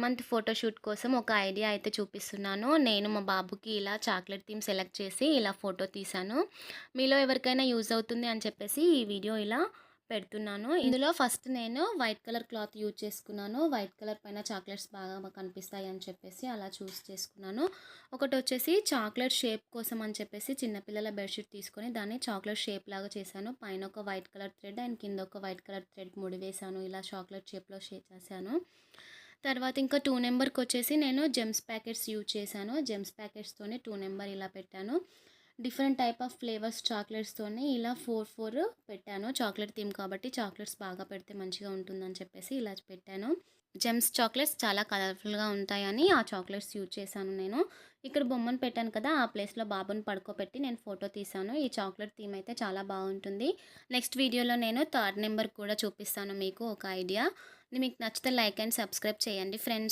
Month photoshoot కోసం ఒక idea అయితే చూపిస్తున్నాను. నేను మా బాబుకి ఇలా చాక్లెట్ థీమ్ సెలెక్ట్ చేసి ఇలా ఫోటో తీశాను. మీలో ఎవరికైనా యూజ్ అవుతుంది అని చెప్పేసి ఈ వీడియో ఇలా పెడుతున్నాను. ఇందులో ఫస్ట్ నేను వైట్ కలర్ క్లాత్ యూజ్ చేసుకున్నాను. వైట్ కలర్ పైన చాక్లెట్స్ బాగా కనిపిస్తాయి అని చెప్పేసి అలా చూస్ చేసుకున్నాను. ఒకటొచ్చేసి చాక్లెట్ షేప్ కోసం అని చెప్పేసి చిన్నపిల్లల బెడ్‌షీట్ తీసుకొని దాన్ని చాక్లెట్ షేప్ లాగా చేశాను. పైన ఒక వైట్ కలర్ థ్రెడ్ అండ్ కింద ఒక వైట్ కలర్ థ్రెడ్ ముడివేశాను. ఇలా చాక్లెట్ షేప్‌లో చేశాను. తర్వాత ఇంకా 2 నెంబర్‌కొచ్చేసి నేను జెమ్స్ ప్యాకెట్స్ యూజ్ చేశాను. జెమ్స్ ప్యాకెట్స్‌తోని 2 నెంబర్ ఇలా పెట్టాను. డిఫరెంట్ టైప్ ఆఫ్ ఫ్లేవర్స్ చాక్లెట్స్‌తోని ఇలా 4 పెట్టాను. చాక్లెట్ థీమ్ కాబట్టి చాక్లెట్స్ బాగా పెడితే మంచిగా ఉంటుందని చెప్పేసి ఇలా పెట్టాను. జెమ్స్ చాక్లెట్స్ చాలా కలర్‌ఫుల్‌గా ఉంటాయని ఆ చాక్లెట్స్ యూజ్ చేశాను నేను. ఇక్కడ బొమ్మను పెట్టాను కదా! ఆ ప్లేస్‌లో బాబుని పడుకోబెట్టి నేను ఫోటో తీశాను. ఈ చాక్లెట్ థీమ్ అయితే చాలా బాగుంటుంది. నెక్స్ట్ వీడియోలో నేను థర్డ్ నెంబర్ కూడా చూపిస్తాను మీకు ఒక ఐడియా. మీకు నచ్చితే లైక్ అండ్ సబ్స్క్రైబ్ చేయండి ఫ్రెండ్స్.